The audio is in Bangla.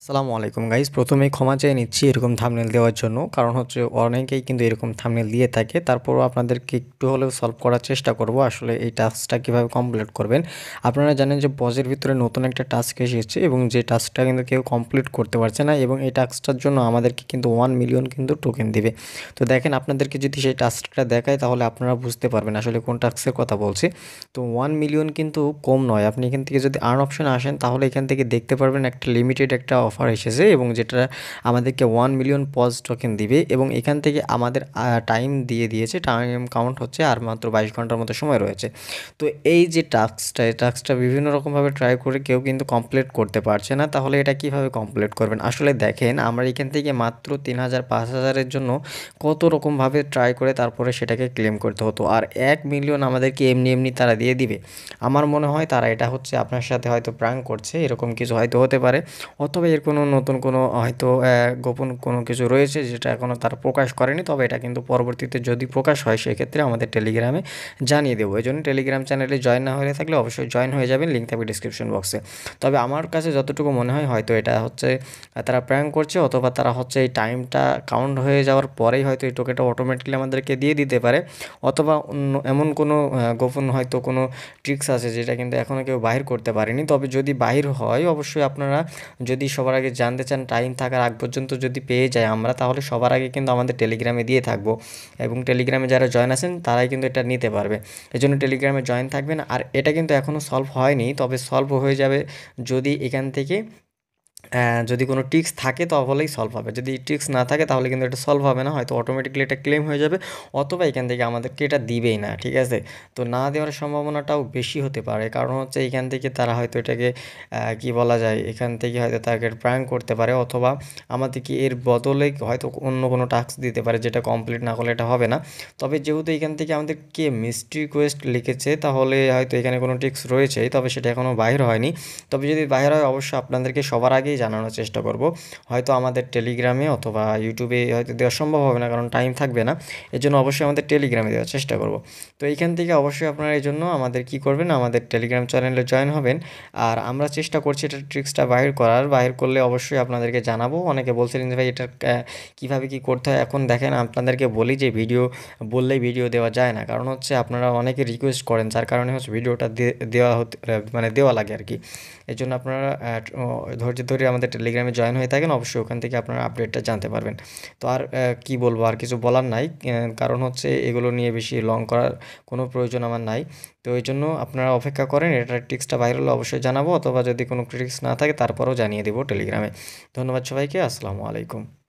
আসসালামু আলাইকুম গাইস, প্রথমেই ক্ষমা চেয়ে নিচ্ছি এরকম থাম্বনেল দেওয়ার জন্য। কারণ হচ্ছে অনেকেই কিন্তু এরকম থাম্বনেল দিয়ে থাকে। তারপরও আপনাদেরকে একটু হলেও সলভ করার চেষ্টা করব আসলে এই টাস্কটা কীভাবে কমপ্লিট করবেন। আপনারা জানেন যে পজের ভিতরে নতুন একটা টাস্ক এসেছে এবং যে টাস্কটা কিন্তু কেউ কমপ্লিট করতে পারছে না, এবং এই টাস্কটার জন্য আমাদেরকে কিন্তু 1 মিলিয়ন কিন্তু টোকেন দিবে। তো দেখেন, আপনাদেরকে যদি সেই টাস্কটা দেখায় তাহলে আপনারা বুঝতে পারবেন আসলে কোন টাস্কের কথা বলছি। তো 1 মিলিয়ন কিন্তু কম নয়। আপনি এখান থেকে যদি আর্ন অপশনে আসেন তাহলে এখান থেকে দেখতে পারবেন একটা লিমিটেড একটা অফার এসেছে, এবং যেটা আমাদেরকে 1 মিলিয়ন পজ টোকেন দিবে। এবং এখান থেকে আমাদের টাইম দিয়ে দিয়েছে, টাইম কাউন্ট হচ্ছে আর মাত্র 22 ঘন্টার মতো সময় রয়েছে। তো এই যে টাস্কটা, এই টাস্কটা বিভিন্ন রকমভাবে ট্রাই করে কেউ কিন্তু কমপ্লিট করতে পারছে না। তাহলে এটা কিভাবে কমপ্লিট করবেন? আসলে দেখেন, আমরা এখান থেকে মাত্র 3000 5000-এর জন্য কত রকমভাবে ট্রাই করে তারপরে সেটাকে ক্লেম করতে হতো, আর 1 মিলিয়ন আমাদেরকে এমনি এমনি তারা দিয়ে দিবে। আমার মনে হয় তারা এটা হচ্ছে আপনার সাথে হয়তো প্র্যাঙ্ক করছে, এরকম কিছু হয়তো হতে পারে। অথবা এর কোনো নতুন কোনো হয়তো গোপন কোনো কিছু রয়েছে যেটা এখনও তারা প্রকাশ করেনি। তবে এটা কিন্তু পরবর্তীতে যদি প্রকাশ হয় সেক্ষেত্রে আমাদের টেলিগ্রামে জানিয়ে দেবো। এই জন্য টেলিগ্রাম চ্যানেলে জয়েন না হয়ে থাকলে অবশ্যই জয়েন হয়ে যাবেন, লিঙ্ক থাকবে ডিসক্রিপশন বক্সে। তবে আমার কাছে যতটুকু মনে হয় হয়তো এটা হচ্ছে তারা প্র্যাঙ্ক করছে, অথবা তারা হচ্ছে এই টাইমটা কাউন্ট হয়ে যাওয়ার পরেই হয়তো এই টোকেনটা অটোমেটিক্যালি আমাদেরকে দিয়ে দিতে পারে। অথবা অন্য এমন কোনো গোপন হয়তো কোনো ট্রিক্স আছে যেটা কিন্তু এখনও কেউ বাহির করতে পারেনি। তবে যদি বাহির হয় অবশ্যই আপনারা যদি সবার আগে জানতে চান, টাইম থাকার আগ পর্যন্ত যদি পেয়ে যাই আমরা, তাহলে সবার আগে কিন্তু আমাদের টেলিগ্রামে দিয়ে থাকবো, এবং টেলিগ্রামে যারা জয়েন আছেন তারাই কিন্তু এটা নিতে পারবে। এজন্য টেলিগ্রামে জয়েন থাকবেন। আর এটা কিন্তু এখনও সলভ হয়নি, তবে সলভ হয়ে যাবে যদি এখান থেকে যদি কোনো ট্রিক্স থাকে তাহলেই সলভ হবে। যদি ট্রিক্স না থাকে তাহলে কিন্তু এটা সলভ হবে না, হয়তো অটোমেটিক্যালি এটা ক্লেম হয়ে যাবে, অথবা এখান থেকে আমাদেরকে এটা দিবেই না। ঠিক আছে? তো না দেওয়ার সম্ভাবনাটাও বেশি হতে পারে, কারণ হচ্ছে এখান থেকে তারা হয়তো এটাকে কি বলা যায়, এখান থেকে হয়তো তাকে প্র্যাঙ্ক করতে পারে, অথবা আমাদেরকে এর বদলে হয়তো অন্য কোনো টাস্ক দিতে পারে যেটা কমপ্লিট না করলে এটা হবে না। তবে যেহেতু এখান থেকে আমাদেরকে মিস্ট্রি রিকোয়েস্ট লিখেছে, তাহলে হয়তো এখানে কোনো ট্রিক্স রয়েছেই, তবে সেটা এখনও বাইর হয়নি। তবে যদি বাইর হয় অবশ্যই আপনাদেরকে সবার আগেই জানানোর চেষ্টা করব। হয়তো আমাদের টেলিগ্রামে অথবা ইউটিউবে হয়তো দেওয়া সম্ভব হবে না, কারণ টাইম থাকবে না। এজন্য অবশ্যই আমাদের টেলিগ্রামে দেওয়ার চেষ্টা করব। তো এইখান থেকে অবশ্যই আপনারা এই জন্য আমাদের কী করবেন, আমাদের টেলিগ্রাম চ্যানেলে জয়েন হবেন। আর আমরা চেষ্টা করছি এটা ট্রিক্সটা বাহির করার, বাহির করলে অবশ্যই আপনাদেরকে জানাবো। অনেকে বলছিলেন যে ভাই এটা কীভাবে কী করতে হয়। এখন দেখেন, আপনাদেরকে বলি যে ভিডিও বললেই ভিডিও দেওয়া যায় না, কারণ হচ্ছে আপনারা অনেকে রিকোয়েস্ট করেন, যার কারণে হচ্ছে ভিডিওটা দেওয়া হতে মানে দেওয়া লাগে আর কি। এই জন্য আপনারা ধৈর্য ধরে আমাদের টেলিগ্রামে জয়েন হয়ে থাকেন, অবশ্যই ওখান থেকে আপনারা আপডেটটা জানতে পারবেন। তো আর কী বলবো, আর কিছু বলার নাই, কারণ হচ্ছে এগুলো নিয়ে বেশি লং করার কোনো প্রয়োজন আমার নাই। তো এই জন্য আপনারা অপেক্ষা করেন, এটার ট্রিক্সটা বাইর হলে অবশ্যই জানাবো, অথবা যদি কোনো ট্রিক্স না থাকে তারপরেও জানিয়ে দেবো টেলিগ্রামে। ধন্যবাদ সবাইকে, আসসালামু আলাইকুম।